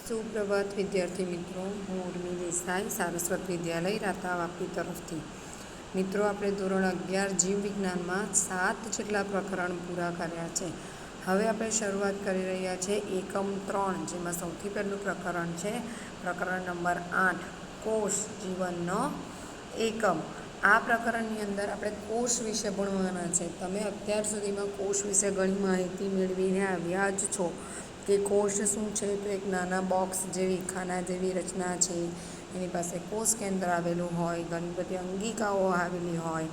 સુપ્રભાત વિદ્યાર્થી મિત્રો, હું ઉર્મી દેસાઈ સારસ્વત વિદ્યાલય રાતા વાપી તરફથી. મિત્રો, આપણે ધોરણ 11 જીવ વિજ્ઞાનમાં 7 જેટલા પ્રકરણ પૂરા કર્યા છે. હવે આપણે શરૂઆત કરી રહ્યા છીએ એકમ 3, જેમાં સૌથી પહેલું પ્રકરણ છે પ્રકરણ નંબર 8, કોષ જીવનનો એકમ. આ પ્રકરણની અંદર આપણે કોષ વિશે ભણવાના છે. તમે અત્યાર સુધીમાં કોષ વિશે ઘણી માહિતી મેળવીને આવ્યા જ છો કે કોષ શું છે. તો એક નાના બોક્સ જેવી ખાના જેવી રચના છે. એની પાસે કોષ કેન્દ્ર આવેલું હોય, ઘણી બધી અંગિકાઓ આવેલી હોય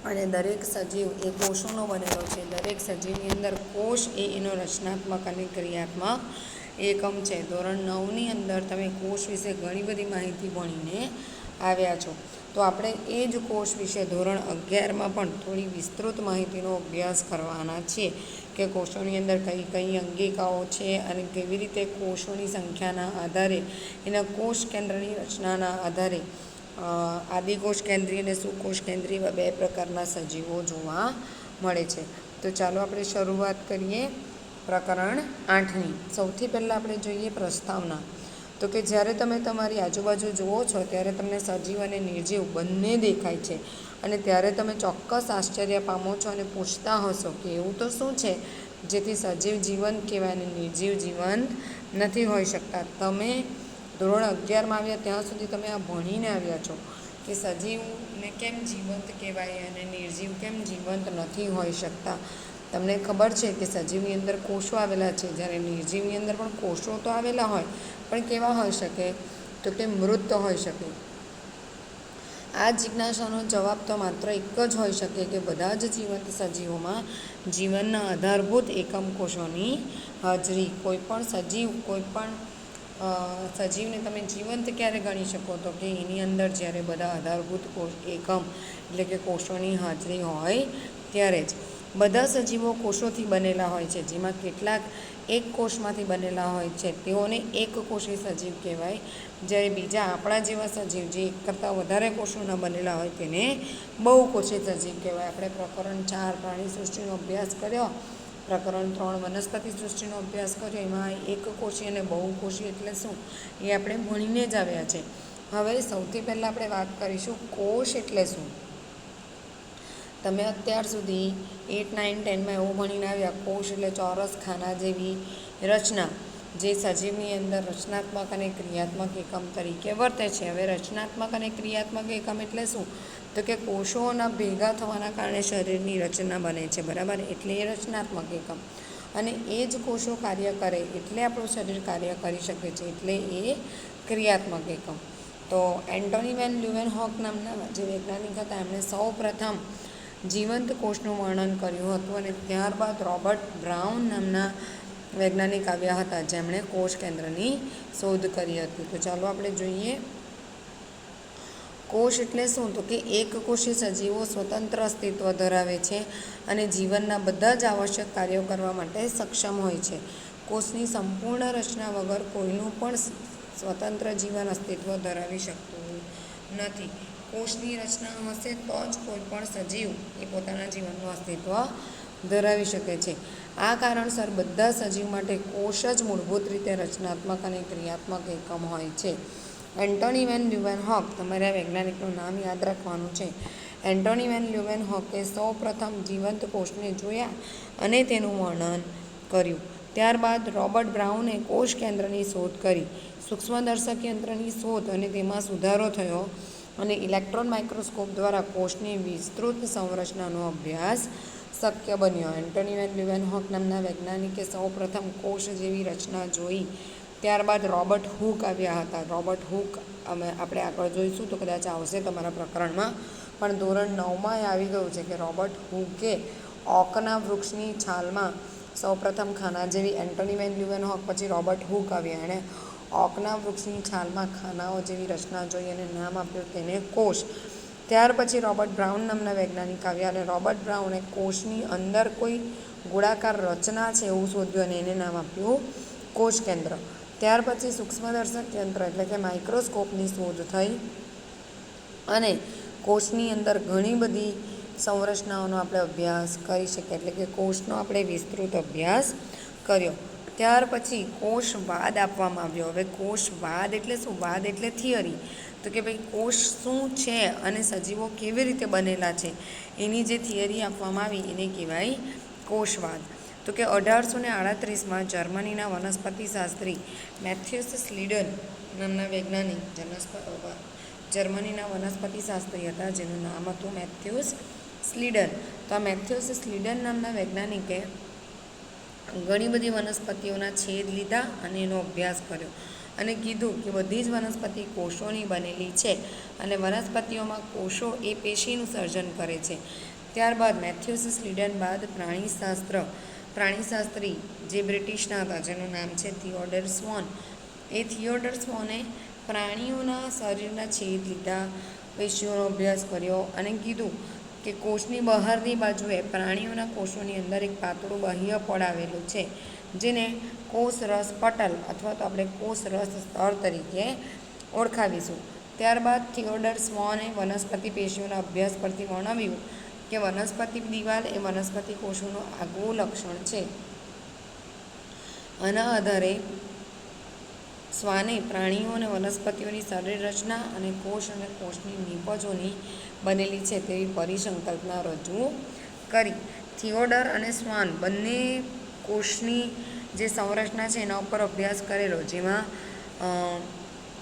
અને દરેક સજીવ એ કોષોનો બનેલો છે. દરેક સજીવની અંદર કોષ એ એનો રચનાત્મક અને ક્રિયાત્મક એકમ છે. ધોરણ 9ની અંદર તમે કોષ વિશે ઘણી બધી માહિતી ભણીને આવ્યા છો. તો આપણે એ જ કોષ વિશે ધોરણ 11માં પણ થોડી વિસ્તૃત માહિતીનો અભ્યાસ કરવાના છીએ કે કોષોની અંદર કઈ કઈ અંગિકાઓ છે અને કેવી રીતે કોષોની સંખ્યાના આધારે એના કોષ કેન્દ્રની રચનાના આધારે આદિકોષ કેન્દ્રીય અને સુકોષ કેન્દ્રીય બે પ્રકારના સજીવો જોવા મળે છે. તો ચાલો આપણે શરૂઆત કરીએ પ્રકરણ 8ની. સૌથી પહેલાં આપણે જોઈએ પ્રસ્તાવના. તો કે જ્યારે તમે તમારી આજુબાજુ જુઓ છો ત્યારે તમને સજીવ અને નિર્જીવ બંને દેખાય છે અને ત્યારે તમે ચોક્કસ આશ્ચર્ય પામો છો અને પૂછતા હશો કે એવું તો શું છે જેથી સજીવ જીવંત કહેવાય અને નિર્જીવ જીવંત નથી હોઈ શકતા. તમે ધોરણ 11માં આવ્યા ત્યાં સુધી તમે આ ભણીને આવ્યા છો કે સજીવને કેમ જીવંત કહેવાય અને નિર્જીવ કેમ જીવંત નથી હોઈ શકતા. તમને ખબર છે કે સજીવની અંદર કોષો આવેલા છે, જ્યારે નિર્જીવની અંદર પણ કોષો તો આવેલા હોય, પણ કેવા હોઈ શકે? તો તે મૃત હોઈ શકે. આ જિજ્ઞાસાનો જવાબ તો માત્ર એક જ હોઈ શકે કે બધા જ જીવંત સજીવોમાં જીવનના આધારભૂત એકમ કોષોની હાજરી. કોઈપણ સજીવને તમે જીવંત ક્યારે ગણી શકો? તો કે એની અંદર જ્યારે બધા આધારભૂત એકમ એટલે કે કોષોની હાજરી હોય ત્યારે જ. બધા સજીવો કોષોથી બનેલા હોય છે, જેમાં કેટલાક એક કોષમાંથી બનેલા હોય છે તેઓને એક કોષી સજીવ કહેવાય, જ્યારે બીજા આપણા જેવા સજીવ જે એક કરતાં વધારે કોષોના બનેલા હોય તેને બહુકોષી સજીવ કહેવાય. આપણે પ્રકરણ 4 પ્રાણી સૃષ્ટિનો અભ્યાસ કર્યો, પ્રકરણ 3 વનસ્પતિ સૃષ્ટિનો અભ્યાસ કર્યો. એમાં એક કોષી અને બહુકોષી એટલે શું એ આપણે ભણીને જ આવ્યા છે. હવે સૌથી પહેલાં આપણે વાત કરીશું કોષ એટલે શું. તમે અત્યાર સુધી 8, 9, 10માં એવું ભણીને આવ્યા કોષ એટલે ચોરસ ખાના જેવી રચના જે સજીવની અંદર રચનાત્મક અને ક્રિયાત્મક એકમ તરીકે વર્તે છે. હવે રચનાત્મક અને ક્રિયાત્મક એકમ એટલે શું? તો કે કોષોના ભેગા થવાના કારણે શરીરની રચના બને છે, બરાબર? એટલે એ રચનાત્મક એકમ. અને એ જ કોષો કાર્ય કરે એટલે આપણું શરીર કાર્ય કરી શકે છે, એટલે એ ક્રિયાત્મક એકમ. તો એન્ટોની વેન લ્યુવેનહોક નામના જે વૈજ્ઞાનિક હતા એમણે સૌ પ્રથમ જીવંત કોષનું વર્ણન કર્યું હતું અને ત્યારબાદ રોબર્ટ બ્રાઉન નામના વૈજ્ઞાનિક આવ્યા હતા જેમણે કોષ કેન્દ્રની શોધ કરી હતી. તો ચાલો આપણે જોઈએ કોષ એટલે શું. તો કે એક કોષી સજીવો સ્વતંત્ર અસ્તિત્વ ધરાવે છે અને જીવનના બધા જ આવશ્યક કાર્યો કરવા માટે સક્ષમ હોય છે. કોષની સંપૂર્ણ રચના વગર કોઈનું પણ સ્વતંત્ર જીવન અસ્તિત્વ ધરાવી શકતું નથી. કોષની રચના હશે તો જ કોઈ પણ સજીવ એ પોતાના જીવનનું અસ્તિત્વ ધરાવી શકે છે. આ કારણસર બધા સજીવ માટે કોષ જ મૂળભૂત રીતે રચનાત્મક અને ક્રિયાત્મક એકમ હોય છે. એન્ટોની વેન લ્યુવેનહોક, તમારે આ વૈજ્ઞાનિકનું નામ યાદ રાખવાનું છે. એન્ટોની વેન લ્યુવેનહોકે સૌ પ્રથમ જીવંત કોષને જોયા અને તેનું વર્ણન કર્યું. ત્યારબાદ રોબર્ટ બ્રાઉને કોષ કેન્દ્રની શોધ કરી. સૂક્ષ્મદર્શક યંત્રની શોધ અને તેમાં સુધારો થયો અને ઇલેક્ટ્રોન માઇક્રોસ્કોપ દ્વારા કોષની વિસ્તૃત સંરચનાનો અભ્યાસ શક્ય બન્યો. એન્ટોની વેન લ્યુવેનહોક નામના વૈજ્ઞાનિકે સૌ પ્રથમ કોષ જેવી રચના જોઈ. ત્યારબાદ રોબર્ટ હુક આવ્યા હતા. રોબર્ટ હુક આપણે આગળ જોઈશું તો કદાચ આવશે તમારા પ્રકરણમાં, પણ ધોરણ 9માં આવી ગયું છે કે રોબર્ટ હુકે ઓકના વૃક્ષની છાલમાં સૌપ્રથમ ખાના જેવી, એન્ટોની વેન લ્યુવેનહોક પછી રોબર્ટ હુક આવ્યા, એણે ઓકના વૃક્ષની છાલમાં ખાનાઓ જેવી રચના જોઈ અને નામ આપ્યું તેને કોષ. ત્યાર પછી રોબર્ટ બ્રાઉન નામના વૈજ્ઞાનિક આવ્યા અને રોબર્ટ બ્રાઉને કોષની અંદર કોઈ ગોળાકાર રચના છે એવું શોધ્યું અને એને નામ આપ્યું કોષ કેન્દ્ર. ત્યાર પછી સૂક્ષ્મદર્શક યંત્ર એટલે કે માઇક્રોસ્કોપની શોધ થઈ અને કોષની અંદર ઘણી બધી સંરચનાઓનો આપણે અભ્યાસ કરી શકીએ, એટલે કે કોષનો આપણે વિસ્તૃત અભ્યાસ કર્યો. ત્યાર પછી કોષવાદ આપવામાં આવ્યો. હવે કોષવાદ એટલે શું? વાદ એટલે થિયરી. તો કે ભાઈ કોષ શું છે અને સજીવો કેવી રીતે બનેલા છે એની જે થિયરી આપવામાં આવી એને કહેવાય કોષવાદ. તો કે 1838માં જર્મનીના વનસ્પતિશાસ્ત્રી મેથ્યુસ સ્લીડન નામના વૈજ્ઞાનિક જર્મનીના વનસ્પતિશાસ્ત્રી હતા જેનું નામ હતું મેથ્યુસ સ્લીડન. તો આ મેથ્યુસ સ્લીડન નામના વૈજ્ઞાનિકે ઘણી બધી વનસ્પતિઓના છેદ લીધા અને એનો અભ્યાસ કર્યો અને કીધું કે બધી જ વનસ્પતિ કોષોની બનેલી છે અને વનસ્પતિઓમાં કોષો એ પેશીનું સર્જન કરે છે. ત્યારબાદ મેથ્યુસ સ્લીડન બાદ પ્રાણીશાસ્ત્રી જે બ્રિટિશના હતા જેનું નામ છે થિયોડર સ્વોન. એ થિયોડર સ્વોને પ્રાણીઓના શરીરના છેદ લીધા, પેશીઓનો અભ્યાસ કર્યો અને કીધું કે કોષની બહારની બાજુએ પ્રાણીઓના કોષોની અંદર એક પાતળું બાહ્ય પડ આવેલું છે જેને કોષરસ પટલ અથવા તો આપણે કોષરસ સ્તર તરીકે ઓળખાવીશું. ત્યારબાદ થિયોડર સ્વોને વનસ્પતિ પેશીઓના અભ્યાસ પરથી વર્ણવ્યું કે વનસ્પતિ દિવાલ એ વનસ્પતિ કોષોનું આગવું લક્ષણ છે. આના આધારે સ્વાને પ્રાણીઓ અને વનસ્પતિઓની શરીર રચના અને કોષની નિપજોની બનેલી છે તેવી પરિસંકલ્પના રજૂ કરી. થિયોડર અને સ્વાન બંને કોષની જે સંરચના છે એના ઉપર અભ્યાસ કરેલો, જેમાં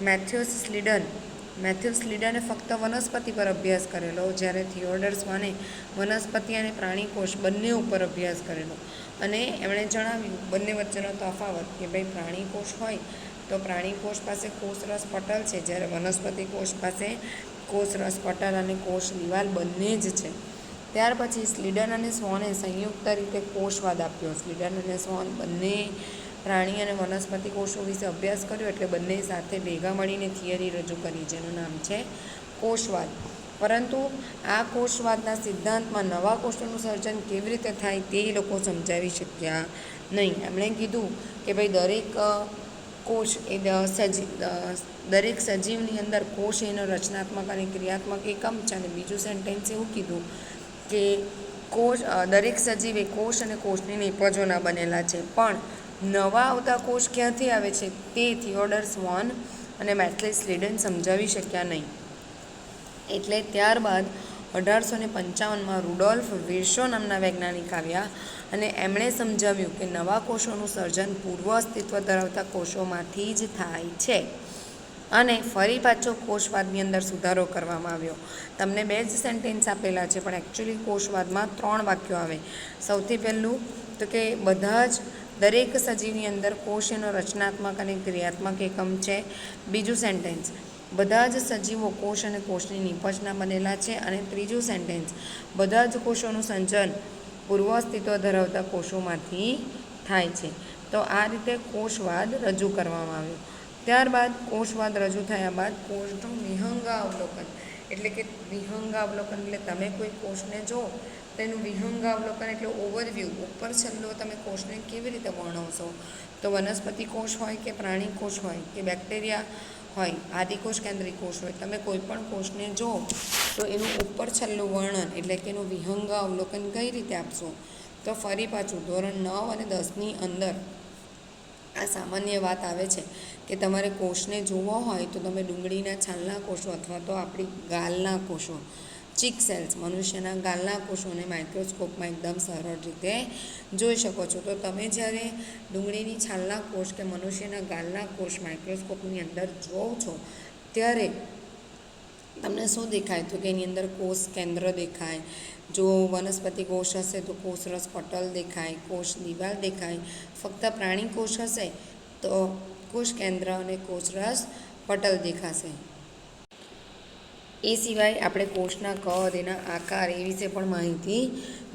મેથ્યુસ સ્લીડને ફક્ત વનસ્પતિ પર અભ્યાસ કરેલો, જ્યારે થિયોડર સ્વાને વનસ્પતિ અને પ્રાણી કોષ બંને ઉપર અભ્યાસ કરેલો. અને એમણે જણાવ્યું બંને વચ્ચેનો તફાવત કે ભાઈ પ્રાણી કોષ હોય તો પ્રાણી કોષ પાસે કોષરસ પટલ છે, જ્યારે વનસ્પતિ કોષ પાસે કોષરસ પટલ અને કોષ દિવાલ બંને જ છે. ત્યાર પછી સ્લીડન અને સ્વોને સંયુક્ત રીતે કોષવાદ આપ્યો. સ્લીડન અને સ્વોન બંને પ્રાણી અને વનસ્પતિ કોષો વિશે અભ્યાસ કર્યો એટલે બંને સાથે ભેગા મળીને થિયરી રજૂ કરી જેનું નામ છે કોષવાદ. પરંતુ આ કોષવાદના સિદ્ધાંતમાં નવા કોષોનું સર્જન કેવી રીતે થાય તે લોકો સમજાવી શક્યા નહીં. એમણે કીધું કે ભાઈ દરેક સજીવની અંદર કોષ એનો રચનાત્મક અને ક્રિયાત્મક એકમ છે. અને બીજું સેન્ટેન્સ એવું કીધું કે દરેક સજીવ એ કોષ અને કોષની નિપજોના બનેલા છે, પણ નવા આવતા કોષ ક્યાંથી આવે છે તે થિયોડર સ્વોન અને મેથ્યુસ સ્લીડન સમજાવી શક્યા નહીં. એટલે ત્યારબાદ 1855માં રુડોલ્ફ વિર્શો નામના વૈજ્ઞાનિક આવ્યા અને એમણે સમજાવ્યું કે નવા કોષોનું સર્જન પૂર્વ અસ્તિત્વ ધરાવતા કોષોમાંથી જ થાય છે. અને ફરી પાછો કોષવાદની અંદર સુધારો કરવામાં આવ્યો. તમને 2 જ સેન્ટેન્સ આપેલા છે પણ એકચ્યુઅલી કોષવાદમાં 3 વાક્યો આવે. સૌથી પહેલું તો કે દરેક સજીવની અંદર કોષ એનો રચનાત્મક અને ક્રિયાત્મક એકમ છે. બીજું સેન્ટેન્સ બધા જ સજીવો કોષ અને કોષની નિપજના બનેલા છે. અને ત્રીજું સેન્ટેન્સ બધા જ કોષોનું સર્જન પૂર્વ અસ્તિત્વ ધરાવતા કોષોમાંથી થાય છે. તો આ રીતે કોષવાદ રજૂ કરવામાં આવ્યો. ત્યારબાદ કોષવાદ રજૂ થયા બાદ કોષનું વિહંગાવલોકન એટલે તમે કોઈ કોષને જો તેનું વિહંગાવલોકન એટલે ઓવરવ્યૂ, ઉપર છેલ્લો તમે કોષને કેવી રીતે વર્ણવશો. તો વનસ્પતિ કોષ હોય કે પ્રાણી કોષ હોય કે બેક્ટેરિયા હોય, આદિકોષ કેન્દ્રીય કોષ હોય, તમે કોઈ પણ કોષને જો તો એનું ઉપર છેલ્લું વર્ણન એટલે કે એનું વિહંગાવલોકન કઈ રીતે આપશો. તો ફરી પાછું ધોરણ 9 અને 10ની અંદર આ સામાન્ય વાત આવે છે કે તમારે કોષને જોવો હોય તો તમે ડુંગળીના છાલના કોષો અથવા તો આપણી ગાલના કોષો, ચીક સેલ્સ, મનુષ્યના ગાલના કોષોને માઇક્રોસ્કોપમાં એકદમ સરળ રીતે જોઈ શકો છો. તો તમે જ્યારે ડુંગળીની છાલના કોષ કે મનુષ્યના ગાલના કોષ માઇક્રોસ્કોપની અંદર જોવો છો ત્યારે તમને શું દેખાય? તો કે એની અંદર કોષ કેન્દ્ર દેખાય. જો વનસ્પતિ કોષ હશે તો કોષરસ પટલ દેખાય, કોષ દિવાલ દેખાય. ફક્ત પ્રાણી કોષ હશે તો કોષ કેન્દ્ર અને કોષરસ પટલ દેખાશે. એ સિવાય આપણે કોષના કદ, એના આકાર એ વિશે પણ માહિતી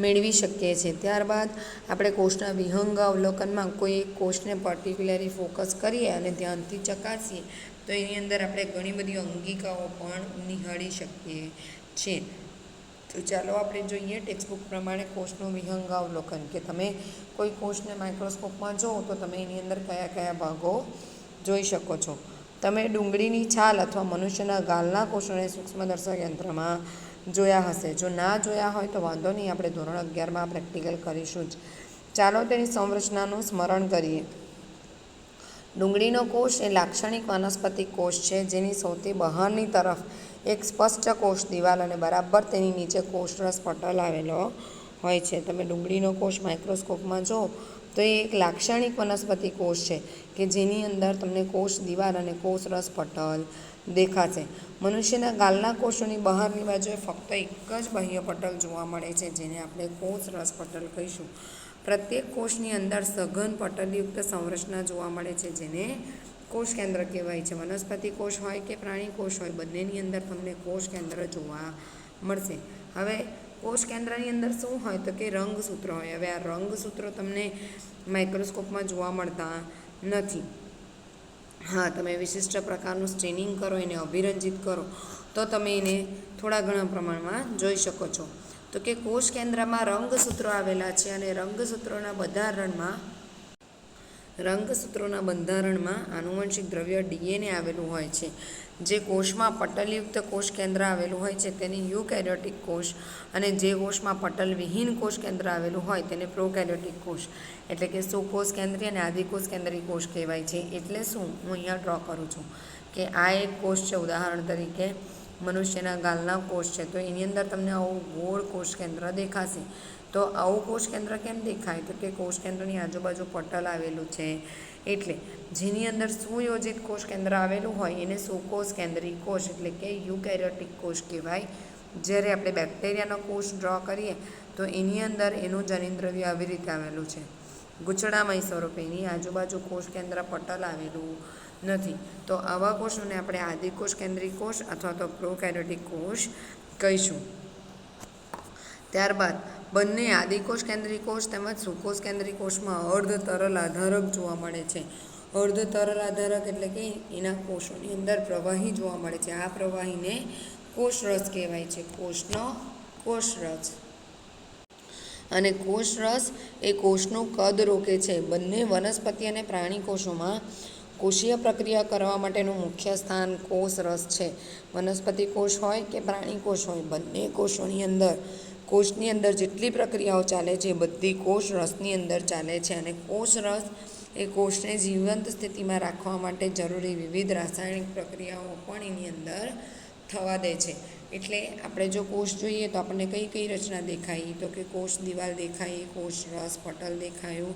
મેળવી શકીએ છીએ. ત્યારબાદ આપણે કોષના વિહંગાવલોકનમાં કોઈ એક કોષને પર્ટિક્યુલરલી ફોકસ કરીએ અને ધ્યાનથી ચકાસીએ તો એની અંદર આપણે ઘણી બધી અંગિકાઓ પણ નિહાળી શકીએ છીએ. તો ચાલો આપણે જોઈએ ટેક્સ્ટબુક પ્રમાણે કોષનું વિહંગાવલોકન કે તમે કોઈ કોષને માઇક્રોસ્કોપમાં જુઓ તો તમે એની અંદર કયા કયા ભાગો જોઈ શકો છો. તમે ડુંગળીની છાલ અથવા મનુષ્યના ગાલના કોષોને સૂક્ષ્મદર્શક યંત્રમાં જોયા હશે. જો ના જોયા હોય તો વાંધો નહીં, આપણે ધોરણ 11માં પ્રેક્ટિકલ કરીશું જ. ચાલો તેની સંરચનાનું સ્મરણ કરીએ. ડુંગળીનો કોષ એ લાક્ષણિક વનસ્પતિ કોષ છે, જેની સૌથી બહારની તરફ એક સ્પષ્ટ કોષ દિવાલ અને બરાબર તેની નીચે કોષરસ પટલ આવેલો હોય છે. તમે ડુંગળીનો કોષ માઇક્રોસ્કોપમાં જો તો એ એક લાક્ષણિક વનસ્પતિ કોષ છે કે જેની અંદર તમને કોષ દિવાલ અને કોષરસ પટલ દેખાશે. મનુષ્યના ગાલના કોષોની બહારની બાજુએ ફક્ત એક જ બાહ્ય પટલ જોવા મળે છે, જેને આપણે કોષરસ પટલ કહીશું. પ્રત્યેક કોષની અંદર સઘન પટલયુક્ત સંરચના જોવા મળે છે, જેને કોષ કેન્દ્ર કહેવાય છે. વનસ્પતિ કોષ હોય કે પ્રાણી કોષ હોય, બંનેની અંદર તમને કોષ કેન્દ્ર જોવા મળશે. હવે કોષ કેન્દ્રની અંદર શું હોય તો કે રંગસૂત્રો હોય. હવે આ રંગસૂત્રો તમને માઇક્રોસ્કોપમાં જોવા મળતા નથી. હા, તમે વિશિષ્ટ પ્રકારનું સ્ટેનિંગ કરો, એને અભિરંજિત કરો તો તમે એને થોડા ઘણા પ્રમાણમાં જોઈ શકો છો. તો કે કોષ કેન્દ્રમાં રંગસૂત્રો આવેલા છે અને રંગસૂત્રોના બંધારણમાં આનુવંશિક દ્રવ્ય DNA આવેલું હોય છે. જે કોષમાં પટલયુક્ત કોષ કેન્દ્ર આવેલું હોય છે તેને યુકેરિયોટિક કોષ, અને જે કોષમાં પટલ વિહીન કોષ કેન્દ્ર આવેલું હોય તેને પ્રોકેરિયોટિક કોષ એટલે કે સુકોષ કેન્દ્રી અને આદિકોષ કેન્દ્રી કોષ કહેવાય છે. એટલે શું હું અહીંયા ડ્રો કરું છું કે આ એક કોષ છે, ઉદાહરણ તરીકે મનુષ્યના ગાલના કોષ છે, તો એની અંદર તમને આવું ગોળ કોષ કેન્દ્ર દેખાશે. તો આવું કોષ કેન્દ્ર કેમ દેખાય તો કે કોષ કેન્દ્રની આજુબાજુ પટલ આવેલું છે, એટલે જેની અંદર સુયોજિત કોષ કેન્દ્ર આવેલું હોય એને સુકોષ કેન્દ્રી કોષ એટલે કે યુકેરિયોટિક કોષ કહેવાય. જ્યારે આપણે બેક્ટેરિયાનો કોષ ડ્રો કરીએ તો એની અંદર એનું જનીનદ્રવ્ય આવી રીતે આવેલું છે, ગૂંચળામય સ્વરૂપે. એની આજુબાજુ કોષ કેન્દ્ર પટલ આવેલું નથી. તો આવા કોષોને આપણે આદિકોષ કેન્દ્રી કોષ અથવા તો પ્રોકેરિયોટિક કોષ કહીશું. ત્યારબાદ બંને આદિકોષ કેન્દ્રી કોષ તેમજ સુકોષ કેન્દ્રી કોષમાં અર્ધ તરલ આધારક જોવા મળે છે. અર્ધ તરલ આધારક એટલે કે એના કોષોની અંદર પ્રવાહી જોવા મળે છે. આ પ્રવાહીને કોષરસ કહેવાય છે, કોષનો કોષરસ. અને કોષરસ એ કોષનું કદ રોકે છે. બંને વનસ્પતિ અને પ્રાણી કોષોમાં કોષીય પ્રક્રિયા કરવા માટેનું મુખ્ય સ્થાન કોષરસ છે. વનસ્પતિ કોષ હોય કે પ્રાણી કોષ હોય, બંને કોષની અંદર જેટલી પ્રક્રિયાઓ ચાલે છે એ બધી કોષરસની અંદર ચાલે છે. અને કોષરસ એ કોષને જીવંત સ્થિતિમાં રાખવા માટે જરૂરી વિવિધ રાસાયણિક પ્રક્રિયાઓ પણ એની અંદર થવા દે છે. એટલે આપણે જો કોષ જોઈએ તો આપણને કઈ કઈ રચના દેખાઈ તો કે કોષ દિવાલ દેખાઈ, કોષરસ પટલ દેખાયું,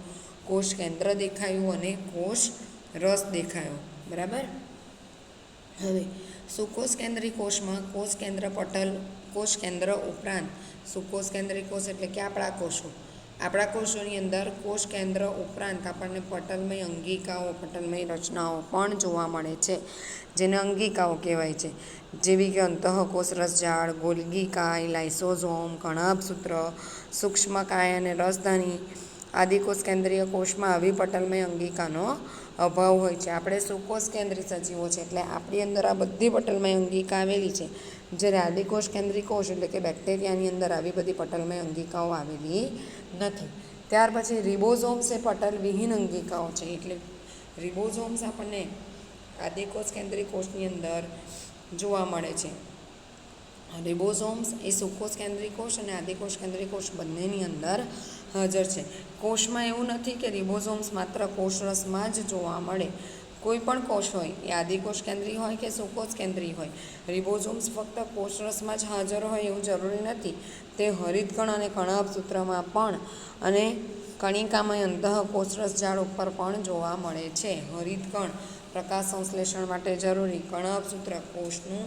કોષ કેન્દ્ર દેખાયું અને કોષ રસ દેખાયો. બરાબર. હવે સુકોષ કેન્દ્રી કોષમાં કોષ કેન્દ્ર પટલ, કોષ કેન્દ્ર ઉપરાંત સુકોષ કેન્દ્રી કોષ એટલે કે આપણા કોષોની અંદર કોષ કેન્દ્ર ઉપરાંત આપણને પટલમય અંગિકાઓ, પટલમય રચનાઓ પણ જોવા મળે છે, જેને અંગિકાઓ કહેવાય છે. જેવી કે અંતઃકોષરસ જાળ, ગોલ્ગી કાય, લાઇસોઝોમ, કણાભસૂત્ર, સૂક્ષ્મકાય અને રસધાની. આદિકોષ કેન્દ્રીય કોષમાં આવી પટલમય અંગિકાનો અભાવ હોય છે. આપણે સુકોષ કેન્દ્રી સજીવો છે એટલે આપણી અંદર આ બધી પટલમય અંગિકા આવેલી છે, જ્યારે આદિકોષ કેન્દ્રી કોષ એટલે કે બેક્ટેરિયાની અંદર આવી બધી પટલમય અંગિકાઓ આવેલી નથી. ત્યાર પછી રિબોઝોમ્સ એ પટલ વિહીન અંગિકાઓ છે. એટલે રિબોઝોમ્સ આપણને આદિકોષ કેન્દ્રી કોષની અંદર જોવા મળે છે. રિબોઝોમ્સ એ સુકોષ કેન્દ્રી કોષ અને આદિકોષ કેન્દ્રી કોષ બંનેની અંદર હાજર છે. કોષમાં એવું નથી કે રિબોઝોમ્સ માત્ર કોષરસમાં જ જોવા મળે. કોઈ પણ કોષ હોય એ આદિકોષ કેન્દ્રી હોય કે સુકોષ કેન્દ્રી હોય, રિબોઝોમ્સ ફક્ત કોષરસમાં જ હાજર હોય એવું જરૂરી નથી. તે હરિતકણ અને કણાભસૂત્રમાં પણ અને કણિકામય અંતઃકોષરસ જાળ ઉપર પણ જોવા મળે છે. હરિતકણ પ્રકાશ સંશ્લેષણ માટે જરૂરી, કણાભસૂત્ર કોષનું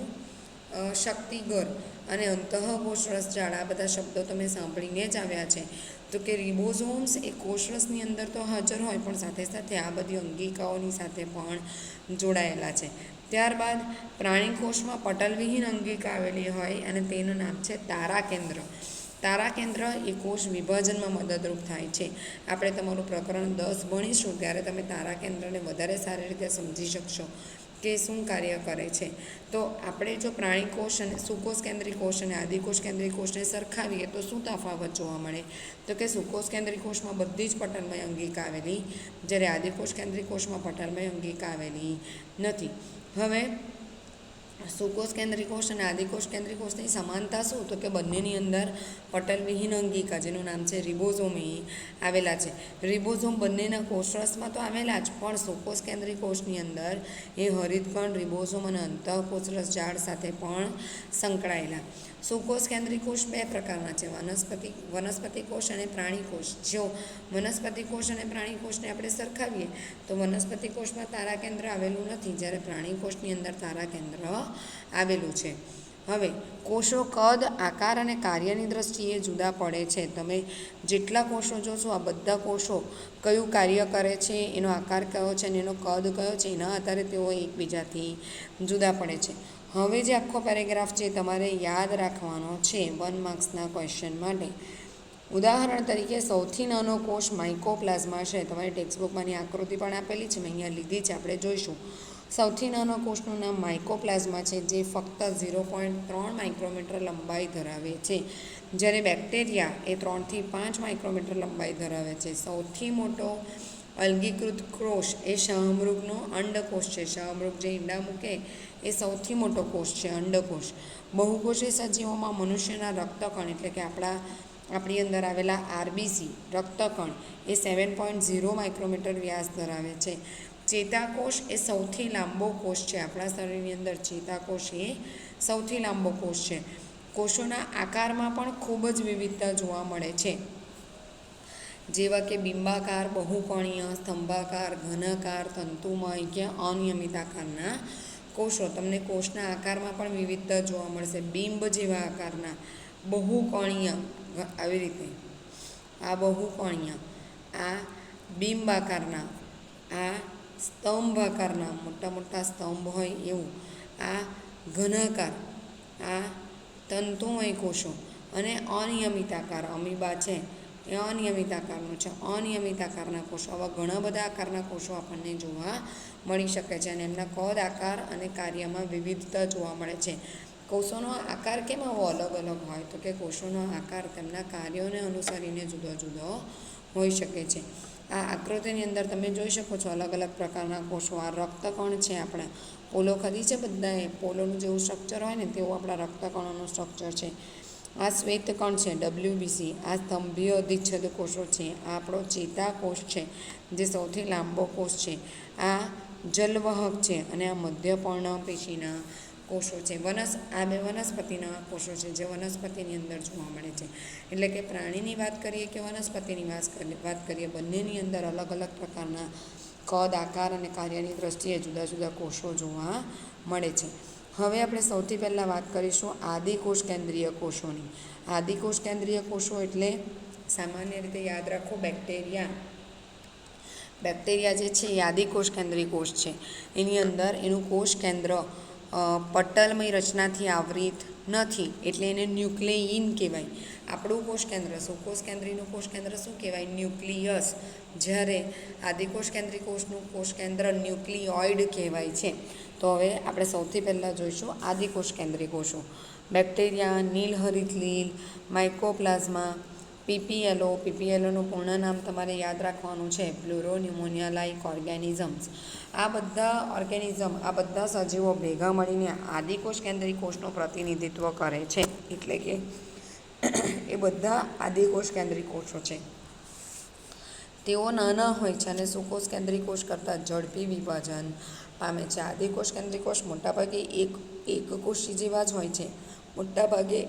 શક્તિગર અને અંતઃકોષરસ જાળ, આ બધા શબ્દો તમે સાંભળીને જ આવ્યા છે. તો કે રિબોઝોમ્સ એ કોષરસની અંદર તો હાજર હોય પણ સાથે સાથે આ બધી અંગિકાઓની સાથે પણ જોડાયેલા છે. ત્યારબાદ પ્રાણી કોષમાં પટલવિહીન અંગિકા આવેલી હોય અને તેનું નામ છે તારાકેન્દ્ર. તારાકેન્દ્ર એ કોષ વિભાજનમાં મદદરૂપ થાય છે. આપણે તમારું પ્રકરણ 10 ભણીશું ત્યારે તમે તારાકેન્દ્રને વધારે સારી રીતે સમજી શકશો કે શું કાર્ય કરે છે. તો આપણે જો પ્રાણી કોષ અને સુકોષ કેન્દ્રી કોષ અને આદિકોષ કેન્દ્રી કોષને સરખાવીએ તો શું તફાવત જોવા મળે તો કે સુકોષ કેન્દ્રી કોષમાં બધી જ પટલમય અંગિકા આવેલી, જ્યારે આદિકોષ કેન્દ્રી કોષમાં પટલમય અંગિકા આવેલી નથી. હવે સુકોષ કેન્દ્રી કોષ અને આદિકોષ કેન્દ્રી કોષની સમાનતા શું? તો કે બંનેની અંદર પટલવિહીન અંગિકા જેનું નામ છે રિબોઝોમ એ આવેલા છે. રિબોઝોમ બંનેના કોષરસમાં તો આવેલા જ, પણ સુકોષ કેન્દ્રી કોષની અંદર એ હરિતકણ, રિબોઝોમ અને અંતઃકોષરસ ઝાડ સાથે પણ સંકળાયેલા. સુકોષ કેન્દ્રી કોષ બે પ્રકારના છે, વનસ્પતિ કોષ અને પ્રાણી કોષ. જો વનસ્પતિ કોષ અને પ્રાણી કોષને આપણે સરખાવીએ તો વનસ્પતિ કોષમાં તારા કેન્દ્ર આવેલું નથી, જ્યારે પ્રાણી કોષની અંદર તારા કેન્દ્ર આવેલું છે. હવે કોષો કદ, આકાર અને કાર્યની દ્રષ્ટિએ જુદા પડે છે. તમે જેટલા કોષો જોશો આ બધા કોષો કયું કાર્ય કરે છે, એનો આકાર કયો છે અને એનો કદ કયો છે, એના આધારે તેઓ એકબીજાથી જુદા પડે છે. હવે જે આખો પેરેગ્રાફ છે તમારે યાદ રાખવાનો છે 1 માર્ક્સના ક્વેશ્ચન માટે. ઉદાહરણ તરીકે સૌથી નાનો કોષ માઇકોપ્લાઝમા છે. તમારી ટેક્સ્ટબુકમાંની આકૃતિ પણ આપેલી છે, મેં અહીંયા લીધી છે, આપણે જોઈશું. સૌથી નાનો કોષનું નામ માઇકોપ્લાઝમા છે, જે ફક્ત 0.3 માઇક્રોમીટર લંબાઈ ધરાવે છે, જ્યારે બેક્ટેરિયા એ 3 થી 5 માઇક્રોમીટર લંબાઈ ધરાવે છે. સૌથી મોટો અલ્ગીકૃત કોષ એ શાહમૃગનો અંડકોષ છે. શાહમૃગ જે ઈંડા મૂકે એ સૌથી મોટો કોષ છે, અંડકોષ. બહુકોષી સજીવોમાં મનુષ્યના રક્તકણ એટલે કે આપણી અંદર આવેલા આરબીસી રક્તકણ એ 7.0 માઇક્રોમીટર વ્યાસ ધરાવે છે. ચેતાકોષ એ સૌથી લાંબો કોષ છે. આપણા શરીરની અંદર ચેતાકોષ એ સૌથી લાંબો કોષ છે. કોષોના આકારમાં પણ ખૂબ જ વિવિધતા જોવા મળે છે, જેવા કે બિંબાકાર, બહુકોણીય, સ્તંભાકાર, ઘનાકાર, તંતુમય કે અનિયમિત આકારના કોષો. તમને કોષના આકારમાં પણ વિવિધતા જોવા મળશે. બિંબ જેવા આકારના, બહુકોણીય આવી રીતે, આ બહુકોણીય, આ બિંબ આકારના, આ સ્તંભ આકારના, મોટા મોટા સ્તંભ હોય એવું, આ ઘનાકાર, આ તંતુમય કોષો, અને અનિયમિત આકાર, અમીબા છે એ અનિયમિત આકારનું છે. અનિયમિત આકારના કોષો, આવા ઘણા બધા આકારના કોષો આપણને જોવા મળી શકે છે અને એમના કદ, આકાર અને કાર્યમાં વિવિધતા જોવા મળે છે. કોષોનો આકાર કેમ આવો અલગ અલગ હોય? તો કે કોષોનો આકાર તેમના કાર્યોને અનુસરીને જુદો જુદો હોઈ શકે છે. આ આકૃતિની અંદર તમે જોઈ શકો છો અલગ અલગ પ્રકારના કોષો. આ રક્તકણ છે, આપણા પોલો ખરી છે બધાએ, પોલોનું જેવું સ્ટ્રક્ચર હોય ને તેવું આપણા રક્તકણોનું સ્ટ્રક્ચર છે. આ શ્વેતકણ છે, ડબલ્યુબીસી. આ સ્તંભીય અધિચ્છદ કોષો છે. આ આપણો ચેતાકોષ છે, જે સૌથી લાંબો કોષ છે. આ જલવહક છે અને આ મધ્યપર્ણ પેશીના કોષો છે. આ બે વનસ્પતિના કોષો છે, જે વનસ્પતિની અંદર જોવા મળે છે. એટલે કે પ્રાણીની વાત કરીએ કે વનસ્પતિની વાત કરીએ, બંનેની અંદર અલગ અલગ પ્રકારના કદ, આકાર અને કાર્યની દ્રષ્ટિએ જુદા જુદા કોષો જોવા મળે છે. હવે આપણે સૌથી પહેલાં વાત કરીશું આદિકોષ કેન્દ્રીય કોષોની. આદિકોષ કેન્દ્રીય કોષો એટલે સામાન્ય રીતે યાદ રાખો બેક્ટેરિયા જે છે એ આદિકોષ કેન્દ્રીય કોષ છે. એની અંદર એનું કોષ કેન્દ્ર પટલમય રચનાથી આવરિત નથી, એટલે એને ન્યુક્લિયન કહેવાય. આપણું કોષ કેન્દ્ર, સુકોષ કેન્દ્રીનું કોષ કેન્દ્ર શું કહેવાય? ન્યુક્લિયસ. જ્યારે આદિકોષ કેન્દ્રી કોષનું કોષ કેન્દ્ર ન્યુક્લિયોઇડ કહેવાય છે. તો હવે આપણે સૌથી પહેલાં જોઈશું આદિકોષ કેન્દ્રી કોષો. બેક્ટેરિયા, નીલહરિત લીલ, માઇકોપ્લાઝમા, પીપીએલોનું પૂર્ણ નામ તમારે યાદ રાખવાનું છે, પ્લુરોન્યુમોનિયા લાઇક ઓર્ગેનિઝમ્સ. આ બધા સજીવો ભેગા મળીને આદિકોષ કેન્દ્રી કોષનું પ્રતિનિધિત્વ કરે છે. એટલે કે એ બધા આદિકોષ કેન્દ્રી કોષો છે. તેઓ નાના હોય છે અને સુકોષ કેન્દ્રી કોષ કરતાં ઝડપી વિભાજન પામે છે. આદિકોષ કેન્દ્રી કોષ મોટાભાગે એકકોષી જેવા જ હોય છે. મોટાભાગે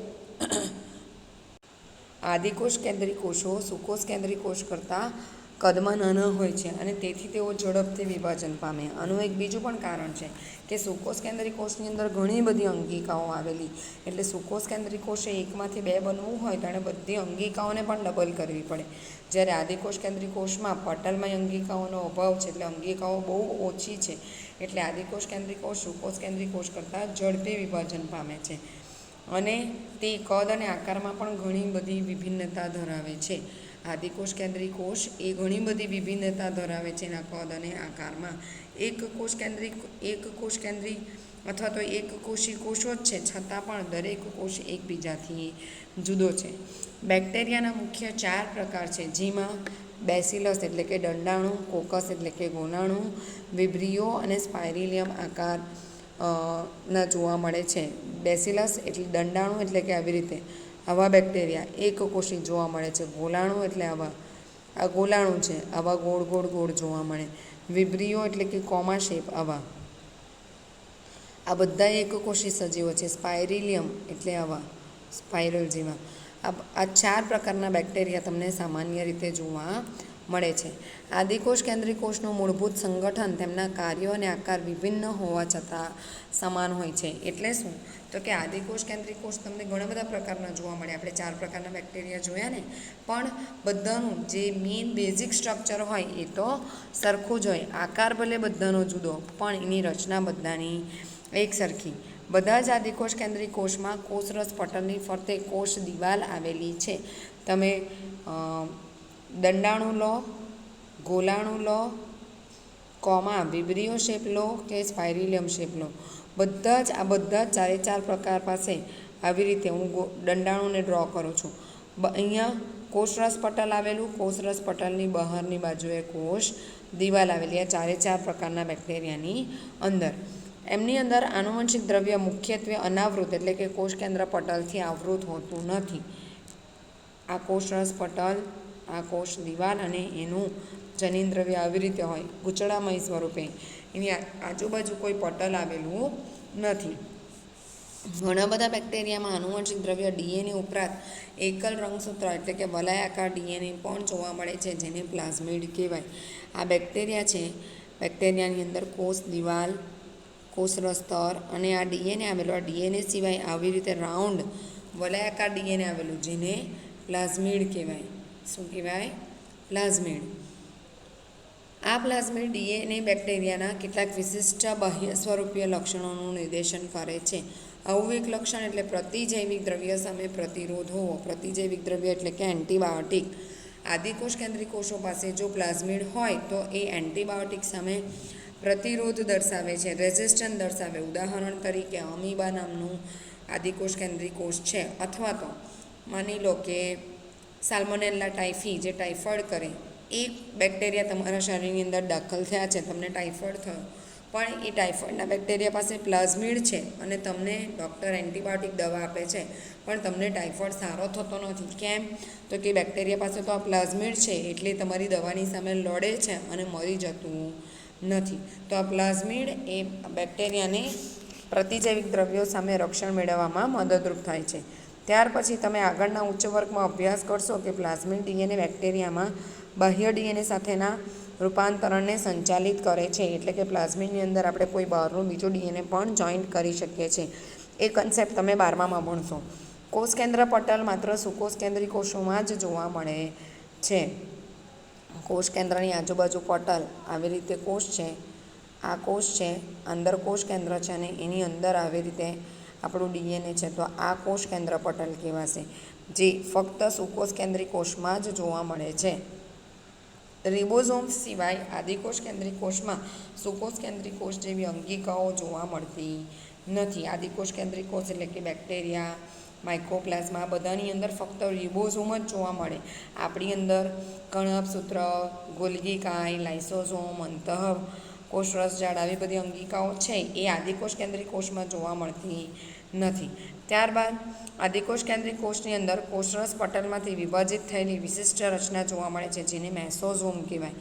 આદિકોષ કેન્દ્રી કોષો સુકોષ કેન્દ્રી કોષ કરતાં કદમાં નાના હોય છે અને તેથી તેઓ ઝડપથી વિભાજન પામે. આનું એક બીજું પણ કારણ છે કે સુકોષ કેન્દ્રી કોષની અંદર ઘણી બધી અંગિકાઓ આવેલી, એટલે સુકોષ કેન્દ્રી કોષે એકમાંથી બે બનવું હોય તો એણે બધી અંગિકાઓને પણ ડબલ કરવી પડે. જ્યારે આદિકોષ કેન્દ્રી કોષમાં પટલમય અંગિકાઓનો અભાવ છે, એટલે અંગિકાઓ બહુ ઓછી છે, એટલે આદિકોષ કેન્દ્રી કોષ સુકોષ કેન્દ્રી કોષ કરતાં ઝડપી વિભાજન પામે છે અને તે કદ અને આકારમાં પણ ઘણી બધી વિભિન્નતા ધરાવે છે. આદિકોષ કેન્દ્રી કોષ એ ઘણી બધી વિભિન્નતા ધરાવે છે એના કદ અને આકારમાં. એક કોષ કેન્દ્રી અથવા તો એક કોષી કોષો જ છે, છતાં પણ દરેક કોષ એકબીજાથી જુદો છે. બેક્ટેરિયાના મુખ્ય 4 પ્રકાર છે, જેમાં બેસિલસ એટલે કે દંડાણુ, કોકસ એટલે કે ગોનાણુ, વિબ્રિયો અને સ્પાઇરિલિયમ આકાર ના જોવા મળે છે. બેસિલસ એટલે દંડાણુ એટલે કે આવી રીતે આવા બેક્ટેરિયા એકકોષી જોવા મળે છે. ગોલાણુ એટલે આવા, આ ગોલાણુ છે, આવા ગોળ ગોળ ગોળ જોવા મળે. વિબ્રિયો એટલે કે કોમા શેપ આવા, આ બધા એકકોષી સજીવો છે. સ્પાઇરિલિયમ એટલે આવા સ્પાઇરલ જેવા. આ 4 પ્રકારના બેક્ટેરિયા તમને સામાન્ય રીતે જોવા મળે છે. આદિકોષ કેન્દ્રીય કોષનું મૂળભૂત સંગઠન, તેમના કાર્યો અને આકાર વિભિન્ન હોવા છતાં સમાન હોય છે. એટલે શું? તો કે આદિકોષ કેન્દ્રીય કોષ તમને ઘણા બધા પ્રકારના જોવા મળે. આપણે 4 પ્રકારના બેક્ટેરિયા જોયા ને, પણ બધાનું જે મેઇન બેઝિક સ્ટ્રક્ચર હોય એ તો સરખું જ હોય. આકાર ભલે બધાનો જુદો, પણ એની રચના બધાની એક સરખી. બધા જ આદિકોષ કેન્દ્રીય કોષમાં કોષરસ પટલની ફરતે કોષ દિવાલ આવેલી છે. તમે દંડાણુ લો, ગોલાણુ લો, કોમા વિબ્રિયો શેપ લો કે સ્પાઇરિલિયમ શેપ લો, બધા જ 4 પ્રકાર પાસે આવી રીતે હું દંડાણુને ડ્રો કરું છું. અહીંયા કોષરસ પટલ આવેલું, કોષરસ પટલની બહારની બાજુએ કોષ દિવાલ આવેલી. આ 4 પ્રકારના બેક્ટેરિયાની અંદર, એમની અંદર આનુવંશિક દ્રવ્ય મુખ્યત્વે અનાવૃત એટલે કે કોષ કેન્દ્ર પટલથી આવૃત હોતું નથી. આ કોષરસ પટલ, આ કોષ દિવાલ અને એનું જનીન દ્રવ્ય આવી રીતે હોય ગૂંચળામય સ્વરૂપે. એની આજુબાજુ કોઈ પટલ આવેલું નથી. ઘણા બધા બેક્ટેરિયામાં આનુવંશિક દ્રવ્ય ડીએનએ ઉપરાંત એકલ રંગસૂત્ર એટલે કે વલયાકાર ડીએનએ પણ જોવા મળે છે, જેને પ્લાઝમિડ કહેવાય. આ બેક્ટેરિયા છે, બેક્ટેરિયાની અંદર કોષ દિવાલ, કોષરસ સ્તર અને આ ડીએનએ આવેલું. આ ડીએનએ સિવાય આવી રીતે રાઉન્ડ વલયાકાર ડીએનએ આવેલું, જેને પ્લાઝમિડ કહેવાય. શું કહેવાય? પ્લાઝમિડ. આ પ્લાઝમિડ ડીએનએ બેક્ટેરિયાના કેટલાક વિશિષ્ટ બાહ્ય સ્વરૂપીય લક્ષણોનું નિર્દેશન કરે છે. આવું એક લક્ષણ એટલે પ્રતિજૈવિક દ્રવ્ય સામે પ્રતિરોધ હોવો. પ્રતિજૈવિક દ્રવ્ય એટલે કે એન્ટીબાયોટિક. આદિકોષ કેન્દ્રીય કોષો પાસે જો પ્લાઝમિડ હોય તો એ એન્ટીબાયોટિક સામે પ્રતિરોધ દર્શાવે છે, રેઝિસ્ટન્સ દર્શાવે. ઉદાહરણ તરીકે અમીબા નામનું આદિકોષ કેન્દ્રીય કોષ છે, અથવા તો માની લો કે સાલ્મોનેલા ટાઇફી જે ટાઇફોઇડ કરે, એ બેક્ટેરિયા તમારા શરીરની અંદર દાખલ થયા છે, તમને ટાઇફોઇડ થયો, પણ એ ટાઇફોઇડના બેક્ટેરિયા પાસે પ્લાઝમિડ છે અને તમને ડૉક્ટર એન્ટીબાયોટિક દવા આપે છે, પણ તમને ટાઇફોઇડ સારો થતો નથી. કેમ? તો કે બેક્ટેરિયા પાસે તો આ પ્લાઝમિડ છે, એટલે તમારી દવાની સામે લડે છે અને મરી જતું નથી. તો આ પ્લાઝમિડ એ બેક્ટેરિયાને પ્રતિજૈવિક દ્રવ્યો સામે રક્ષણ મેળવવામાં મદદરૂપ થાય છે. ત્યાર પછી તમે આગળના ઉચ્ચ વર્ગમાં અભ્યાસ કરશો કે પ્લાઝમિડ ડીએનએ બેક્ટેરિયામાં બાહ્ય ડીએનએ સાથેના રૂપાંતરણને સંચાલિત કરે છે. એટલે કે પ્લાઝમિડની અંદર આપણે કોઈ બહારનું બીજું ડીએનએ પણ જોઈન્ટ કરી શકીએ છીએ. એ કન્સેપ્ટ તમે 12મામાં ભણશો. કોષ કેન્દ્ર પટલ માત્ર સુકોષ કેન્દ્રીય કોષોમાં જ જોવા મળે છે. કોષ કેન્દ્રની આજુબાજુ પટલ આવી રીતે કોષ છે, આ કોષ છે, અંદર કોષ કેન્દ્ર છે અને એની અંદર આવી રીતે આપણું ડીએનએ છે. તો આ કોષ કેન્દ્ર પટલ કહેવાશે, જે ફક્ત સુકોષ કેન્દ્રીય કોષમાં જ જોવા મળે છે. રિબોઝોમ્સ સિવાય આદિકોષ કેન્દ્રીય કોષમાં સુકોષ કેન્દ્રીય કોષ જેવી અંગિકાઓ જોવા મળતી નથી. આદિકોષ કેન્દ્રીય કોષ એટલે કે બેક્ટેરિયા, માઇકોપ્લાઝમા, બધાની અંદર ફક્ત રિબોઝોમ જ જોવા મળે. આપણી અંદર કણપસૂત્ર, ગોલ્ગી કાય, લાઇસોઝોમ, અંતઃ કોષરસ જાળ આવી બધી અંગિકાઓ છે, એ આદિકોષ કેન્દ્રીય કોષમાં જોવા મળતી નથી. ત્યારબાદ આદિકોષ કેન્દ્રીય કોષની અંદર કોષરસ પટલમાંથી વિભાજિત થયેલી વિશિષ્ટ રચના જોવા મળે છે, જેને મેસોઝોમ કહેવાય.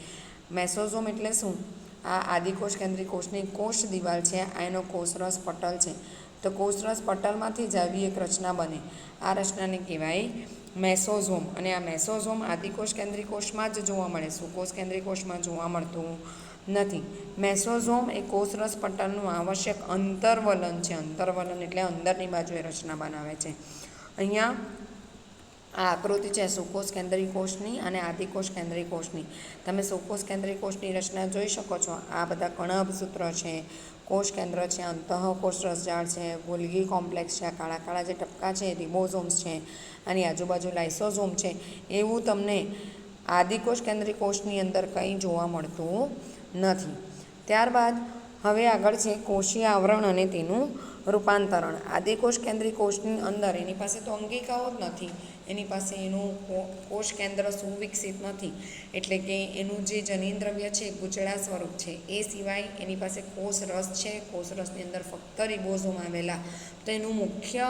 મેસોઝોમ એટલે શું? આ આદિકોષ કેન્દ્રીય કોષની કોષ દિવાલ છે, આ એનો કોષરસ પટલ છે. તો કોષરસ પટલમાંથી જ આવી એક રચના બને, આ રચનાને કહેવાય મેસોઝોમ. અને આ મેસોઝોમ આદિકોષ કેન્દ્રીય કોષમાં જ જોવા મળે, સુકોષ કેન્દ્રીય કોષમાં જોવા મળતું નથી. મેસોઝોમ એ કોષરસ પટલનું આવશ્યક અંતર્વલન છે. અંતર્વલન એટલે અંદરની બાજુએ રચના બનાવે છે. અહીંયા આ આકૃતિ છે સુકોષ કેન્દ્રીય કોષની અને આદિકોષ કેન્દ્રીય કોષની. તમે સુકોષ કેન્દ્રીય કોષની રચના જોઈ શકો છો. આ બધા કણભસૂત્ર છે, કોષ કેન્દ્ર છે, અંતઃ કોષરસ જાળ છે, ગોલ્ગી કોમ્પ્લેક્સ છે, આ કાળા કાળા જે ટપકા છે રિબોઝોમ્સ છે, અને આજુબાજુ લાઇસોઝોમ છે. એવું તમને આદિકોષ કેન્દ્રીય કોષની અંદર કંઈ જોવા મળતું નથી. ત્યારબાદ હવે આગળ છે કોષીય આવરણ અને તેનું રૂપાંતરણ. આદિકોષ કેન્દ્રીય કોષની અંદર એની પાસે તો અંગિકાઓ જ નથી, એની પાસે એનું કોષ કેન્દ્ર સુવિકસિત નથી, એટલે કે એનું જે જનીનદ્રવ્ય છે ગૂંચળા સ્વરૂપ છે. એ સિવાય એની પાસે કોષ રસ છે. કોષ રસની અંદર ફક્ત રિબોઝોમ આવેલા. તો એનું મુખ્ય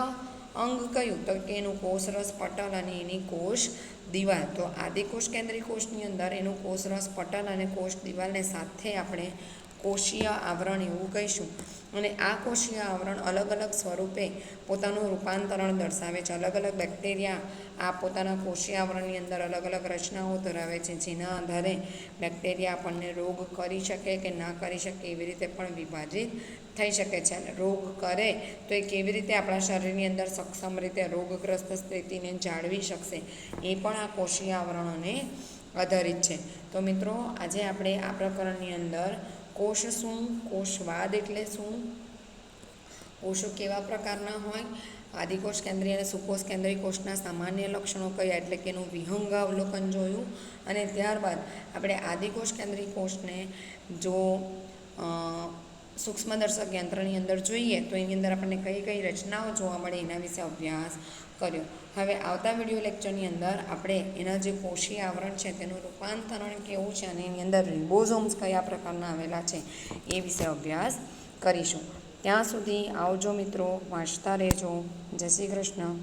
અંગ કયું? તો કે એનું કોષરસ પટલ અને એની કોષ દિવાલ. તો આદિકોષ કેન્દ્રીય કોષની અંદર એનું કોષરસ પટલ અને કોષ દિવાલને સાથે આપણે કોષીય આવરણ એવું કહીશું. અને આ કોષીય આવરણ અલગ અલગ સ્વરૂપે પોતાનું રૂપાંતરણ દર્શાવે છે. અલગ અલગ બેક્ટેરિયા આ પોતાના કોષીય આવરણની અંદર અલગ અલગ રચનાઓ ધરાવે છે, જેના આધારે બેક્ટેરિયા આપણને રોગ કરી શકે કે ના કરી શકે એવી રીતે પણ વિભાજિત થઈ શકે છે. અને રોગ કરે તો એ કેવી રીતે આપણા શરીરની અંદર સક્ષમ રીતે રોગગ્રસ્ત સ્થિતિને જાળવી શકશે એ પણ આ કોષીય આવરણોને આધારિત છે. તો મિત્રો, આજે આપણે આ પ્રકરણની અંદર કોષ શું, કોષવાદ એટલે શું, કોષો કેવા પ્રકારના હોય, આદિકોષ કેન્દ્રીય અને સુકોષ કેન્દ્રીય કોષના સામાન્ય લક્ષણો કયા એટલે કે એનું વિહંગાવલોકન જોયું. અને ત્યારબાદ આપણે આદિકોષ કેન્દ્રીય કોષને જો સૂક્ષ્મદર્શક યંત્રની અંદર જોઈએ તો એની અંદર આપણને કઈ કઈ રચનાઓ જોવા મળે એના વિશે અભ્યાસ કર્યો. હવે આવતા વિડીયો લેક્ચરની અંદર આપણે એના જે કોષીય આવરણ છે તેનું રૂપાંતરણ કેવું છે અને એની અંદર રિબોઝોમ્સ કયા પ્રકારના આવેલા છે એ વિશે અભ્યાસ કરીશું. ત્યાં સુધી આવજો મિત્રો, વાંચતા રહેજો. જય શ્રી કૃષ્ણ.